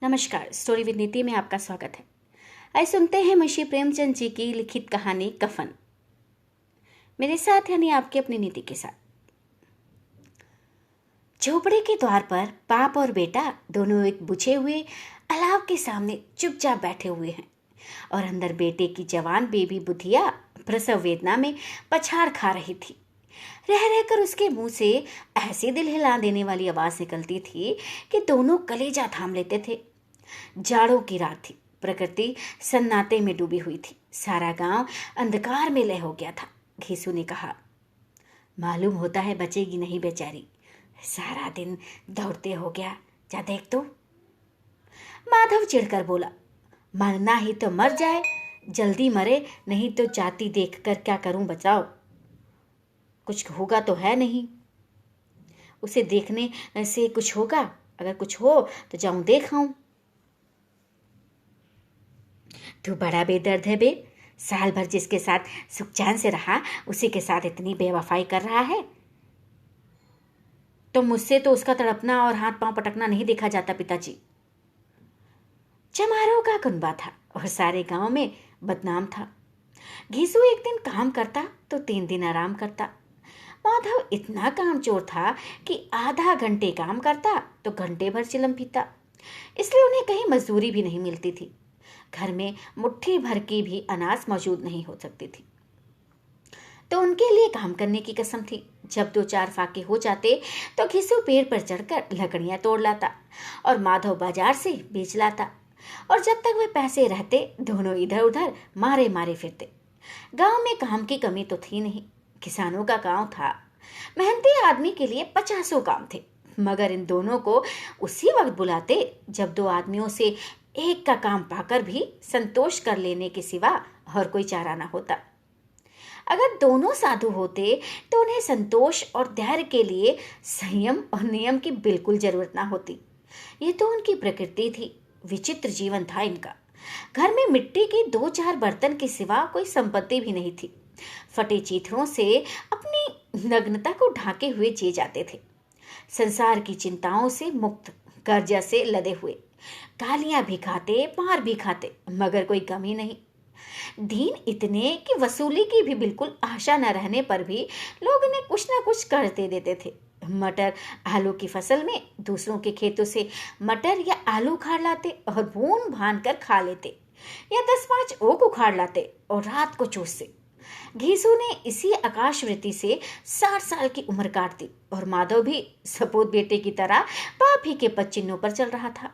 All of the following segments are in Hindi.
नमस्कार, स्टोरी विद नीति में आपका स्वागत है। आइए सुनते हैं मुंशी प्रेमचंद जी की लिखित कहानी कफन। मेरे साथ यानी आपके अपनी नीति के साथ। झोपड़े के द्वार पर बाप और बेटा दोनों एक बुझे हुए अलाव के सामने चुपचाप बैठे हुए हैं और अंदर बेटे की जवान बेबी बुधिया प्रसव वेदना में पछाड़ खा रही थी। रह रहकर उसके मुंह से ऐसी दिल हिला देने वाली आवाज निकलती थी कि दोनों कलेजा थाम लेते थे। जाड़ों की रात थी। प्रकृति सन्नाटे में डूबी हुई थी। सारा गांव अंधकार में लय हो गया था। घीसू ने कहा, मालूम होता है बचेगी नहीं बेचारी, सारा दिन दौड़ते हो गया, जा देख तो। माधव चिढ़कर बोला, मरना ही तो मर जाए, जल्दी मरे, नहीं तो जाती देखकर क्या करूं बचाओ, कुछ होगा तो है नहीं। उसे देखने से कुछ होगा? अगर कुछ हो तो जाऊं देख आऊं। तू बड़ा बेदर्द है बे, साल भर जिसके साथ सुख चैन से रहा उसी के साथ इतनी बेवफाई कर रहा है। तो मुझसे तो उसका तड़पना और हाथ पांव पटकना नहीं देखा जाता पिताजी। चमारों का कुनबा था और सारे गांव में बदनाम था। घीसू एक दिन काम करता तो 3 दिन आराम करता। माधव इतना कामचोर था कि आधा घंटे काम करता तो घंटे भर चिलम पीता, इसलिए उन्हें कहीं मजदूरी भी नहीं मिलती थी। घर में मुट्ठी भर की भी अनाज मौजूद नहीं हो सकती थी, तो उनके लिए काम करने की कसम थी। जब 2-4 फाके हो जाते तो घिसू पेड़ पर चढ़कर लकड़ियां तोड़ लाता और माधव बाजार से बेच लाता, और जब तक वे पैसे रहते दोनों इधर उधर मारे मारे फिरते। गांव में काम की कमी तो थी नहीं, किसानों का गांव था। मेहनती आदमी के लिए 50 काम थे, मगर इन दोनों को उसी वक्त बुलाते जब 2 आदमियों से एक का काम पाकर भी संतोष कर लेने के सिवा और कोई चारा न होता। अगर दोनों साधु होते तो उन्हें संतोष और धैर्य के लिए संयम और नियम की बिल्कुल जरूरत ना होती। ये तो उनकी प्रकृति थी। विचित्र जीवन था इनका। घर में मिट्टी के 2-4 बर्तन के सिवा कोई संपत्ति भी नहीं थी। फटे चीथड़ों से अपनी नग्नता को ढाके हुए जिए जाते थे। संसार की चिंताओं से मुक्त, कर्जा से लदे हुए, गालियां भी खाते, मार भी खाते, मगर कोई कमी नहीं। दीन इतने कि वसूली की भी बिल्कुल आशा न रहने पर भी लोग इन्हें कुछ न कुछ करते देते थे। मटर आलू की फसल में दूसरों के खेतों से मटर या आलू उखाड़ लाते और भून भान कर खा लेते, या 10-5 ओक उखाड़ लाते और रात को चूसते। घीसू ने इसी आकाशवृत्ति से 60 साल की उम्र काट दी और माधव भी सपूत बेटे की तरह बाप ही के पद चिन्हों पर चल रहा था,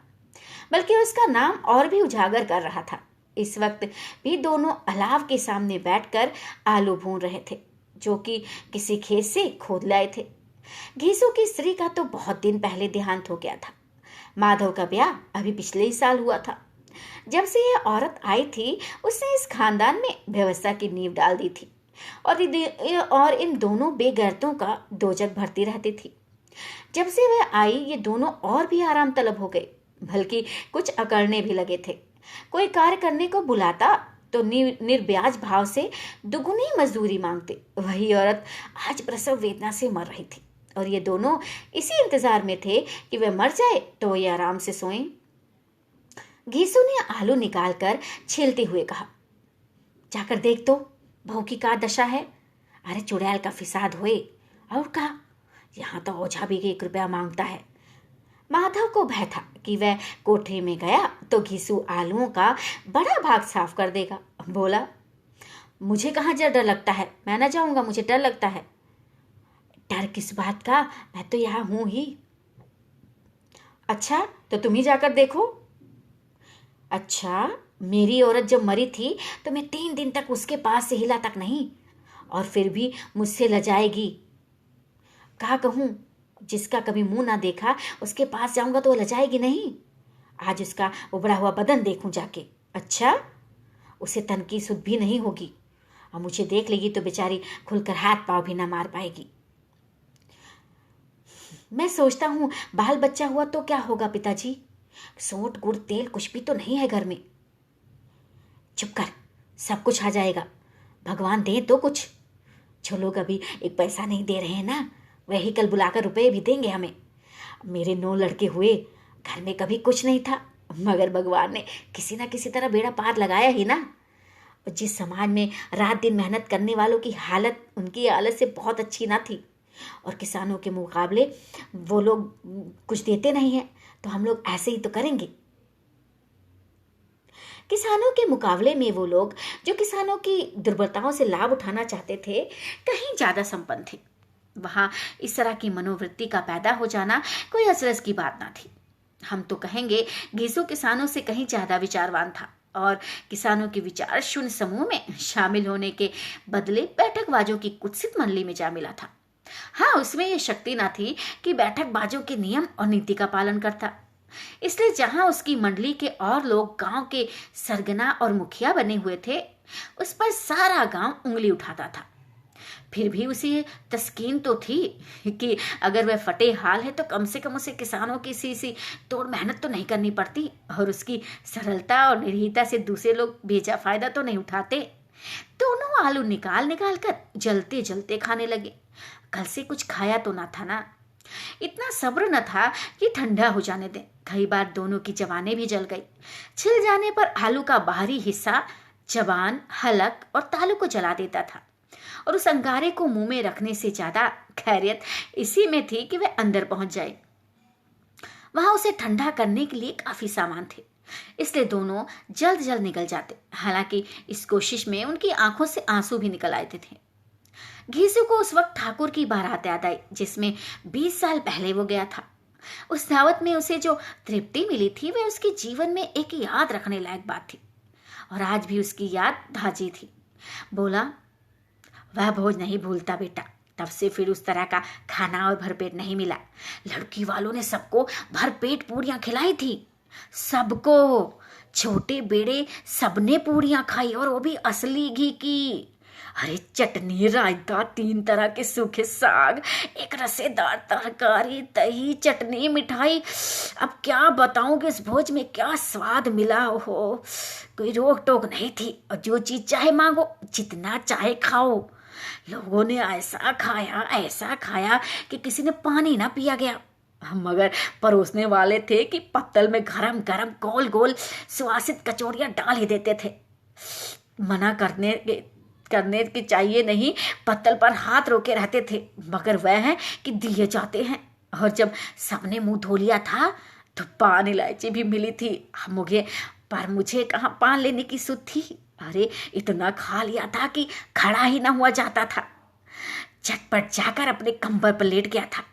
बल्कि उसका नाम और भी उजागर कर रहा था। इस वक्त भी दोनों अलाव के सामने बैठकर आलू भून रहे थे, जो कि किसी खेत से खोद लाए थे। घीसू की स्त्री का तो बहुत दिन पहले देहांत हो गया था। माधव का ब्याह अभी पिछले ही साल हुआ था। जब से यह औरत आई थी उसने इस खानदान में व्यवस्था की नींव डाल दी थी, और इन दोनों बेगैरतों का दोजक भरती रहती थी। जब से वह आई ये दोनों और भी आराम तलब हो गए, बल्कि कुछ अकड़ने भी लगे थे। कोई कार्य करने को बुलाता तो निर्ब्याज भाव से दुगुनी मजदूरी मांगते। वही औरत आज प्रसव वेदना से मर रही थी और ये दोनों इसी इंतजार में थे कि वह मर जाए तो ये आराम से सोएं। घीसू ने आलू निकालकर छीलते हुए कहा, जाकर देख तो बहू की क्या दशा है। अरे चुड़ैल का फिसाद हुए, और कहा यहाँ तो ओझा भी 1 रुपया मांगता है। माधव को भय था कि वह कोठरी में गया तो घीसू आलूओं का बड़ा भाग साफ कर देगा। बोला, मुझे कहाँ डर लगता है, मैं ना जाऊंगा, मुझे डर लगता है। डर किस बात का, मैं तो यहाँ हूं ही। अच्छा तो तुम ही जाकर देखो। अच्छा, मेरी औरत जब मरी थी तो मैं 3 दिन तक उसके पास से हिला तक नहीं, और फिर भी मुझसे लजाएगी। क्या कहूं, जिसका कभी मुंह ना देखा उसके पास जाऊंगा तो वो लजाएगी नहीं। आज उसका उबड़ा हुआ बदन देखूं जाके। अच्छा, उसे तन की सुध भी नहीं होगी, और मुझे देख लेगी तो बेचारी खुलकर हाथ पांव भी ना मार पाएगी। मैं सोचता हूं बाल बच्चा हुआ तो क्या होगा पिताजी, सोंठ गुड़ तेल कुछ भी तो नहीं है घर में। चुप कर, सब कुछ आ जाएगा, भगवान दे तो कुछ। जो लोग अभी 1 पैसा नहीं दे रहे हैं ना, वही कल बुलाकर रुपए भी देंगे हमें। मेरे 9 लड़के हुए, घर में कभी कुछ नहीं था, मगर भगवान ने किसी ना किसी तरह बेड़ा पार लगाया ही ना। और जिस समाज में रात दिन मेहनत करने वालों की हालत उनकी हालत से बहुत अच्छी ना थी और किसानों के मुकाबले वो लोग कुछ देते नहीं हैं, तो हम लोग ऐसे ही तो करेंगे। किसानों के मुकाबले में वो लोग जो किसानों की दुर्बलताओं से लाभ उठाना चाहते थे कहीं ज्यादा संपन्न थे। वहां इस तरह की मनोवृत्ति का पैदा हो जाना कोई अचरज की बात ना थी। हम तो कहेंगे घीसू किसानों से कहीं ज्यादा विचारवान था और किसानों के विचार शून्य समूह में शामिल होने के बदले बैठकबाजों की कुत्सित मंडली में जा मिला था। हाँ, उसमें यह शक्ति ना थी कि बैठकबाजों के नियम और नीति का पालन करता। इसलिए जहां उसकी मंडली के और लोग गांव के सरगना और मुखिया बने हुए थे, उस पर सारा गांव उंगली उठाता था। फिर भी उसे तस्कीन तो थी कि अगर वह फटे हाल है तो कम से कम उसे किसानों की सी तोड़ मेहनत तो नहीं करनी पड़ती और उसकी सरलता और निर्भीकता से दूसरे लोग बेजा फायदा तो नहीं उठाते। दोनों आलू निकाल निकाल कर जलते जलते खाने लगे। कल से कुछ खाया तो ना था ना। इतना सब्र न था कि ठंडा हो जाने दें। कई बार दोनों की जवानें भी जल गई। छिल जाने पर आलू का बाहरी हिस्सा जवान, हलक और तालू को जला देता था और उस अंगारे को मुंह में रखने से ज्यादा खैरियत इसी में थी कि वह अंदर पहुंच जाए। वहां उसे ठंडा करने के लिए काफी सामान थे, इसलिए दोनों जल्द जल्द निकल जाते। हालांकि इस कोशिश में उनकी आंखों से आंसू भी निकल आते थे। घीसू को उस वक्त ठाकुर की बारात याद आई जिसमें 20 साल पहले वो गया था। उस दावत में उसे जो तृप्ति मिली थी वह उसके जीवन में एक याद रखने लायक बात थी और आज भी उसकी याद ताजी थी। बोला, वह भोज नहीं भूलता बेटा। तब से फिर उस तरह का खाना और भरपेट नहीं मिला। लड़की वालों ने सबको भरपेट पूरियां खिलाई थी, सबको, छोटे बेड़े सबने पूरियां खाई और वो भी असली घी की। अरे चटनी, रायता, 3 तरह के सूखे साग, एक रसेदार तरकारी, दही, चटनी, मिठाई। अब क्या बताऊं कि इस भोज में क्या स्वाद मिला हो। कोई रोक टोक नहीं थी और जो चीज चाहे मांगो, जितना चाहे खाओ। लोगों ने ऐसा खाया कि किसी ने पानी ना पिया गया। मगर परोसने वाले थे कि पत्तल में गरम गरम गोल गोल सुवासित कचौड़ियां डाल ही देते थे। मना करने की चाहिए नहीं, पत्तल पर हाथ रोके रहते थे, मगर वह है कि दिए जाते हैं। और जब सबने मुंह धो लिया था तो पान इलायची भी मिली थी मुझे कहाँ पान लेने की सुध थी। अरे इतना खा लिया था कि खड़ा ही ना हुआ जाता था। झटपट जाकर अपने कंबल पर लेट गया था।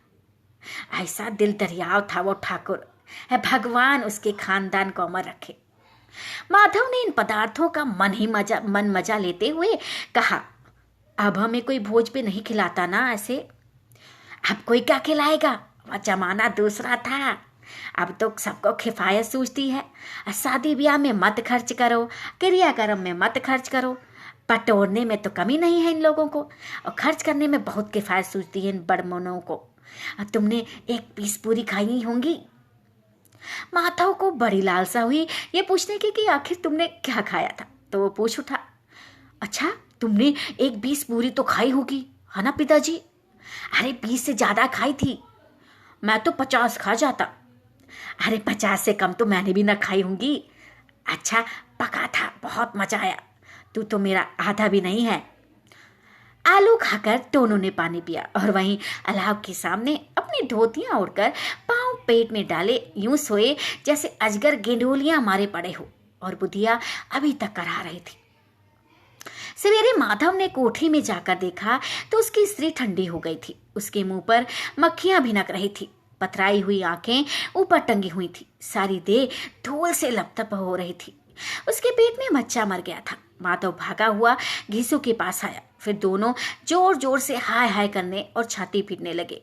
ऐसा दिल दरियाव था वो ठाकुर। है भगवान उसके खानदान को अमर रखे। माधव ने इन पदार्थों का मन मजा लेते हुए कहा, अब हमें कोई भोज पे नहीं खिलाता ना ऐसे। अब कोई क्या खिलाएगा, वह जमाना दूसरा था। अब तो सबको किफायत सूझती है। शादी ब्याह में मत खर्च करो, क्रियाक्रम में मत खर्च करो। पटोरने में तो कमी नहीं है इन लोगों को और खर्च करने में बहुत किफायत सूझती है इन बड़मनों को। तुमने 1 पीस पूरी खाई होंगी। माधव को बड़ी लालसा हुई ये पूछने की कि आखिर तुमने क्या खाया था। तो वो पूछ उठा, अच्छा तुमने 1 पीस पूरी तो खाई होगी है ना पिताजी? अरे 20 से ज्यादा खाई थी, मैं तो 50 खा जाता। अरे 50 से कम तो मैंने भी ना खाई होंगी। अच्छा पका था, बहुत मजा आया। तू तो मेरा आधा भी नहीं है। आलू खाकर दोनों ने पानी पिया और वहीं अलाव के सामने अपनी धोतियां ओढ़कर पांव पेट में डाले यूं सोए जैसे अजगर गेंडोलियां मारे पड़े हो और बुधिया अभी तक करा रही थी। सवेरे माधव ने कोठरी में जाकर देखा तो उसकी स्त्री ठंडी हो गई थी। उसके मुंह पर मक्खियां भिनक रही थी, पथराई हुई आंखें ऊपर टंगी हुई थी, सारी देह धूल से लपतप हो रही थी। उसके पेट में बच्चा मर गया था। माधव भागा हुआ घीसू के पास आया। फिर दोनों जोर जोर से हाय हाय करने और छाती पीटने लगे।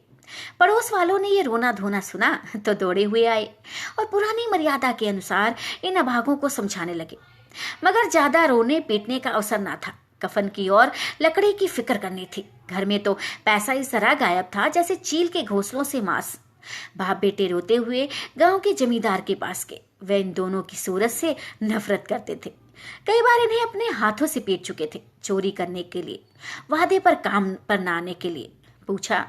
पड़ोस वालों ने ये रोना धोना सुना तो दौड़े हुए आए और पुरानी मर्यादा के अनुसार इन अभागों को समझाने लगे। मगर ज्यादा रोने पीटने का अवसर ना था। कफन की और लकड़ी की फिक्र करनी थी। घर में तो पैसा इस तरह गायब था जैसे चील के घोंसलों से मांस। बाप बेटे रोते हुए गांव के जमींदार के पास गए। वे इन दोनों की सूरत से नफरत करते थे। कई बार इन्हें अपने हाथों से पीट चुके थे, चोरी करने के लिए, वादे पर काम पर ना आने के लिए। पूछा,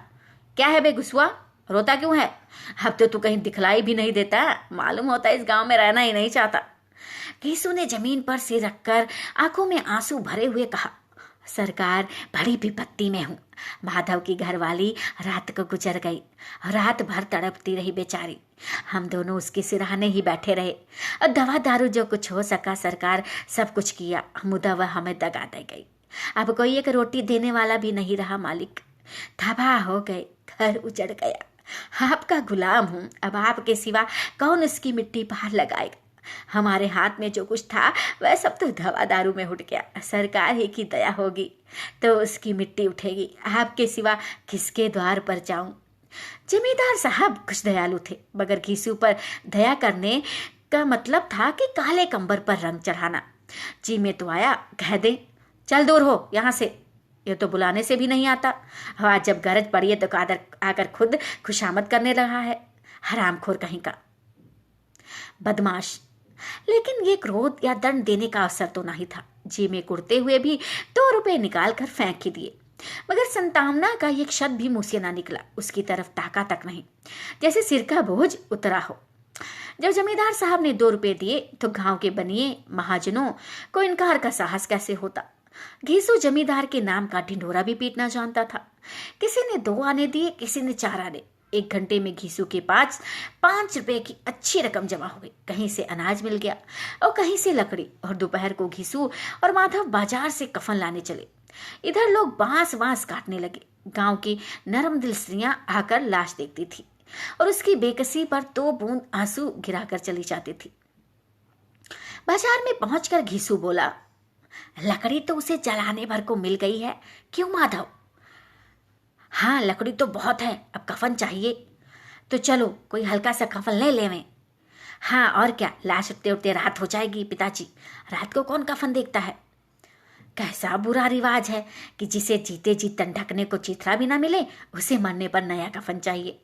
क्या है बे गुस्वा, रोता क्यों है? अब तो तू कहीं दिखलाई भी नहीं देता, मालूम होता है इस गांव में रहना ही नहीं चाहता। घीसू ने जमीन पर सिर रखकर आंखों में आंसू भरे हुए कहा, सरकार, बड़ी विपत्ति में हूँ। माधव की घरवाली रात को गुजर गई। रात भर तड़पती रही बेचारी। हम दोनों उसके सिरहाने ही बैठे रहे। दवा दारू जो कुछ हो सका सरकार सब कुछ किया, मुदा वह हमें दगा दे गई। अब कोई एक रोटी देने वाला भी नहीं रहा मालिक। तबाह हो गए, घर उजड़ गया। आपका गुलाम हूँ, अब आपके सिवा कौन उसकी मिट्टी बाहर लगाएगा। हमारे हाथ में जो कुछ था वह सब तो दवा दारू में उठ गया। सरकार ही की दया होगी तो उसकी मिट्टी उठेगी। आपके सिवा किसके द्वार पर जाऊं? जमींदार साहब कुछ दयालु थे, मगर घीसू पर दया करने का मतलब था कि काले कंबर पर रंग चढ़ाना। जी में तो आया, कह दे चल दूर हो यहाँ से, ये तो बुलाने से भी नहीं आता। आज जब गरज पड़ी है तो आकर खुद खुशामद करने लगा है। हरामखोर कहीं का बदमाश। लेकिन ये क्रोध या दंड देने का अवसर तो नहीं था। जी में कुड़ते हुए भी 2 रुपए निकाल कर फेंक ही दिए, मगर संतावना का एक शब्द भी मुंह से ना निकला। उसकी तरफ ताका तक नहीं, जैसे सिर का बोझ उतरा हो। जब जमींदार साहब ने 2 रुपए दिए तो गांव के बनिए महाजनों को इनकार का साहस कैसे होता। घीसू जमींदार के नाम का ढिंढोरा भी पीटना जानता था। किसी ने 2 आने दिए, किसी ने 4 आने। 1 घंटे में घीसू के पास 5 रुपए की अच्छी रकम जमा हो गई। कहीं से अनाज मिल गया और कहीं से लकड़ी। और दोपहर को घीसू और माधव बाजार से कफन लाने चले। इधर लोग बांस काटने लगे। गांव की नरम दिल स्त्रियां आकर लाश देखती थी और उसकी बेकसी पर 2 बूंद आंसू गिराकर चली जाती थी। बाजार में पहुंचकर घीसू बोला, लकड़ी तो उसे जलाने भर को मिल गई है, क्यों माधव? हाँ, लकड़ी तो बहुत है, अब कफन चाहिए। तो चलो कोई हल्का सा कफन ले लेवें। हाँ और क्या, लाश उठते उठते रात हो जाएगी पिताजी। रात को कौन कफन देखता है? कैसा बुरा रिवाज है कि जिसे जीते जी तन ढकने को चिथरा भी ना मिले, उसे मरने पर नया कफन चाहिए।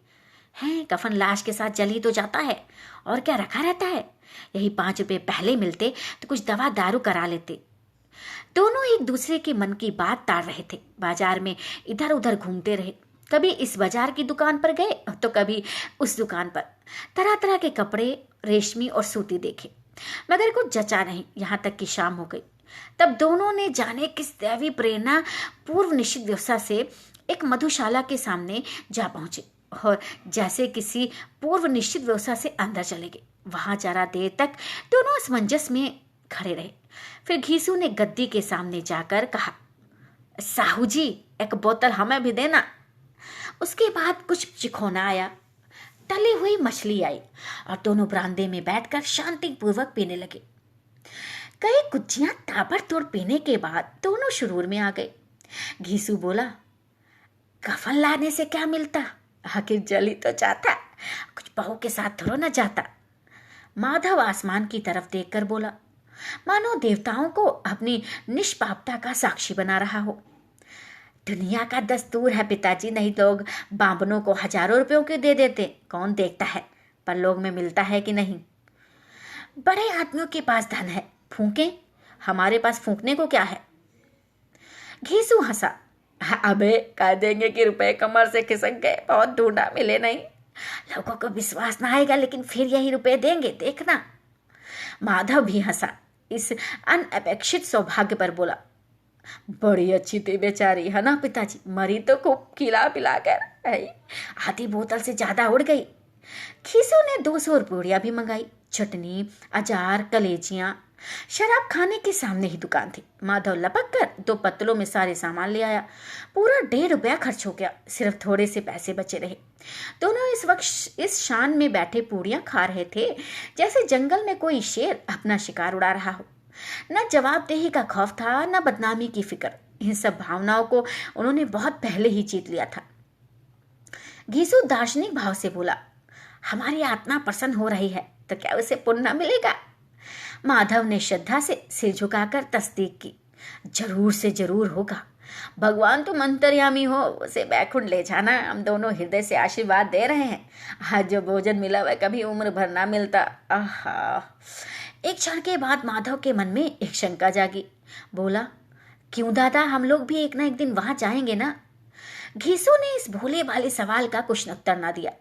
है, कफन लाश के साथ जल ही तो जाता है, और क्या रखा रहता है। यही 5 रुपए पहले मिलते तो कुछ दवा दारू करा लेते। दोनों एक दूसरे के मन की बात ताड़ रहे थे। बाजार में इधर उधर घूमते रहे। कभी इस बाजार की दुकान पर गए तो कभी उस दुकान पर। तरह तरह के कपड़े रेशमी और सूती देखे, मगर कुछ जचा नहीं। यहाँ तक कि शाम हो गई। तब दोनों ने जाने किस दैवी प्रेरणा पूर्व निश्चित व्यवस्था से एक मधुशाला के सामने जा पहुंचे और जैसे किसी पूर्व निश्चित व्यवस्था से अंदर चले गए। वहां जरा देर तक दोनों असमंजस में खड़े रहे। फिर घीसू ने गद्दी के सामने जाकर कहा, साहू जी, एक बोतल हमें भी देना। उसके बाद कुछ चिखोना आया, तली हुई मछली आई और दोनों बरामदे में बैठकर शांतिपूर्वक पीने लगे। कई कुच्चियां ताबड़तोड़ पीने के बाद दोनों शुरूर में आ गए। घीसू बोला, कफन लाने से क्या मिलता, आखिर जल ही तो जाता, कुछ बहू के साथ थोड़ा न जाता। माधव आसमान की तरफ देखकर बोला, मानो देवताओं को अपनी निष्पापता का साक्षी बना रहा हो। दुनिया का दस्तूर है पिताजी, नहीं लोग बांबनों को हजारों रुपयों के दे देते, कौन देखता है, पर लोग में मिलता है कि नहीं। बड़े आदमियों के पास धन है, फूंके, हमारे पास फूंकने को क्या है। घीसू हंसा, अबे कह देंगे कि रुपए कमर से खिसक गए, बहुत ढूंढा मिले नहीं। लोगों को विश्वास ना आएगा, लेकिन फिर यही रुपए देंगे, देखना। माधव भी हंसा। इस अनअपेक्षित सौभाग्य पर बोला, बड़ी अच्छी थी बेचारी, है ना पिताजी, मरी तो खूब खिला पिला कर, आधी बोतल से ज्यादा उड़ गई। खीसू ने 200 रुपया भी मंगाई। चटनी, अचार, कलेजियां। शराब खाने के सामने ही दुकान थी। माधव लपक कर 2 पत्तलों में सारे सामान ले आया। पूरा 1.5 रुपया खर्च हो गया, सिर्फ थोड़े से पैसे बचे रहे। दोनों इस वक्त इस शान में बैठे पूड़ियां खा रहे थे जैसे जंगल में कोई शेर अपना शिकार उड़ा रहा हो। न जवाबदेही का खौफ था, न बदनामी की फिक्र। इन सब भावनाओं को उन्होंने बहुत पहले ही जीत लिया था। घीसू दार्शनिक भाव से बोला, हमारी आत्मा प्रसन्न हो रही है तो क्या उसे पुण्य न मिलेगा। माधव ने श्रद्धा से सिर झुकाकर तस्दीक की, जरूर से जरूर होगा। भगवान तुम अंतर्यामी हो, उसे बैकुंठ ले जाना। हम दोनों हृदय से आशीर्वाद दे रहे हैं। आज जो भोजन मिला वह कभी उम्र भर ना मिलता। आहा। एक क्षण के बाद माधव के मन में एक शंका जागी। बोला, क्यों दादा, हम लोग भी एक ना एक दिन वहां जाएंगे ना। घीसू ने इस भोले भाले सवाल का कुछ उत्तर न दिया।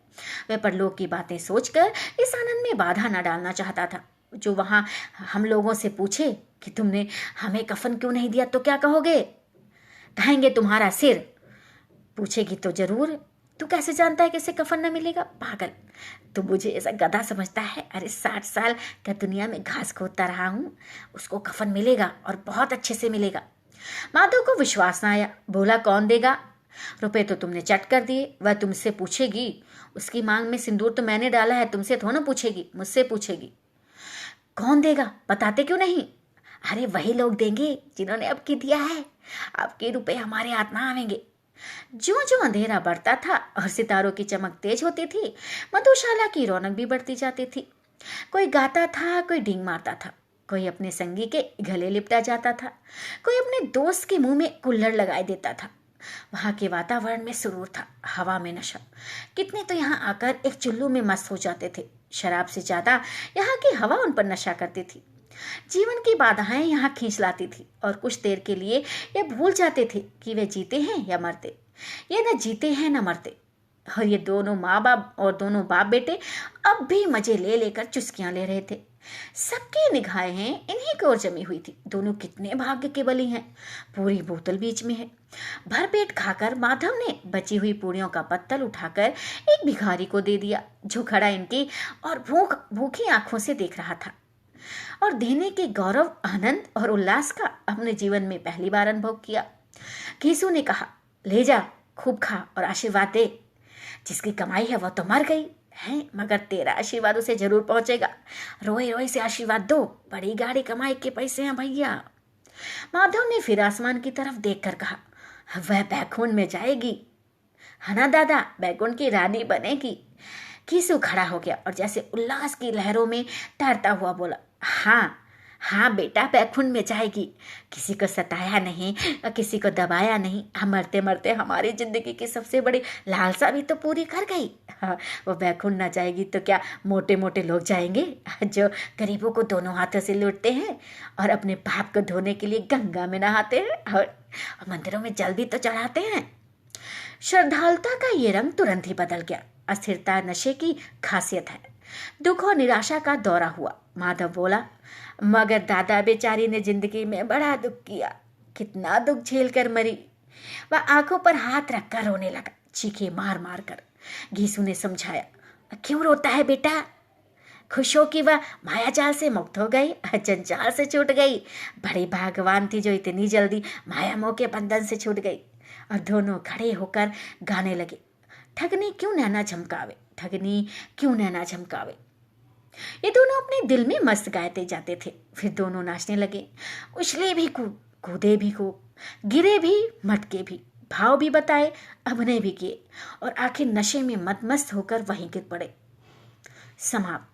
वह परलोक की बातें सोचकर इस आनंद में बाधा न डालना चाहता था। जो वहां हम लोगों से पूछे कि तुमने हमें कफन क्यों नहीं दिया तो क्या कहोगे? कहेंगे तुम्हारा सिर। पूछेगी तो जरूर, तू कैसे जानता है कि इसे कफन न मिलेगा? पागल, तू मुझे ऐसा गधा समझता है? अरे 60 साल का दुनिया में घास खोदता रहा हूं, उसको कफन मिलेगा और बहुत अच्छे से मिलेगा। माधव को विश्वास न आया। बोला, कौन देगा? रुपए तो तुमने चट कर दिए। वह तुमसे पूछेगी। उसकी मांग में सिंदूर तो मैंने डाला है, तुमसे थोड़ा ना पूछेगी, मुझसे पूछेगी। कौन देगा? बताते क्यों नहीं? अरे वही लोग देंगे जिन्होंने अब की दिया है। आपके रुपए हमारे हाथ ना आवेंगे। जो जो अंधेरा बढ़ता था और सितारों की चमक तेज होती थी, मधुशाला की रौनक भी बढ़ती जाती थी। कोई गाता था, कोई डींग मारता था, कोई अपने संगी के गले लिपटा जाता था, कोई अपने दोस्त के मुंह में कुल्हड़ लगाए देता था। वहां के वातावरण में सुरूर था, हवा में नशा। कितने तो यहाँ आकर एक चुल्लू में मस्त हो जाते थे। शराब से ज्यादा यहाँ की हवा उन पर नशा करती थी। जीवन की बाधाएं यहाँ खींच लाती थी और कुछ देर के लिए ये भूल जाते थे कि वे जीते हैं या मरते। ये न जीते हैं न मरते। और ये दोनों माँ बाप और दोनों बाप बेटे अब भी मजे ले लेकर चुस्कियां ले रहे थे। सबकी निगाहें इन्हीं की ओर जमी हुई थी। दोनों कितने भाग्य के बली हैं। पूरी बोतल बीच में है। भरपेट खाकर माधव ने बची हुई पूड़ियों का पत्तल उठाकर एक भिखारी को दे दिया, जो खड़ा इनकी और भूखी आंखों से देख रहा था और देने के गौरव, आनंद और उल्लास का अपने जीवन में पहली बार अनुभव किया। घीसू ने कहा, ले जा, खूब खा और आशीर्वाद दे। जिसकी कमाई है वह तो मर गई है, मगर तेरा आशीर्वाद उसे जरूर पहुंचेगा। रोए रोए से आशीर्वाद दो, बड़ी गाड़ी कमाई के पैसे हैं भैया। माधव ने फिर आसमान की तरफ देखकर कहा, वह बैकुंठ में जाएगी। है ना दादा, बैकुंठ की रानी बनेगी। घीसू खड़ा हो गया और जैसे उल्लास की लहरों में तैरता हुआ बोला, हाँ हाँ बेटा, बैकुंठ में जाएगी। किसी को सताया नहीं और किसी को दबाया नहीं। मरते मरते हमारी जिंदगी की सबसे बड़ी लालसा भी तो पूरी कर गई। हाँ, वो बैकुंठ ना जाएगी तो क्या मोटे मोटे लोग जाएंगे, जो गरीबों को दोनों हाथों से लूटते हैं और अपने पाप को धोने के लिए गंगा में नहाते हैं और मंदिरों में जल भी तो चढ़ाते हैं। श्रद्धालुता का ये रंग तुरंत ही बदल गया। अस्थिरता नशे की खासियत है। दुख और निराशा का दौरा हुआ। माधव बोला, मगर दादा बेचारी ने जिंदगी में बड़ा दुख किया। कितना दुख झेल कर मरी। वह आंखों पर हाथ रखकर रोने लगा, चीखे मार मार कर। घीसू ने समझाया, क्यों रोता है बेटा? खुश हो कि वह मायाजाल से मुक्त हो गई, जंजाल से छूट गई। बड़ी भाग्यवान थी जो इतनी जल्दी माया मोह के बंधन से छूट गई। और दोनों खड़े होकर गाने लगे, ठगनी क्यों नैना झमकावे, ठगनी क्यों नैना झमकावे। ये दोनों अपने दिल में मस्त गाते जाते थे। फिर दोनों नाचने लगे। उछले भी खूब, कूदे भी खूब, गिरे भी, मटके भी, भाव भी बताए, अभिनय भी किए और आखिर नशे में मदमस्त होकर वहीं गिर पड़े। समाप्त।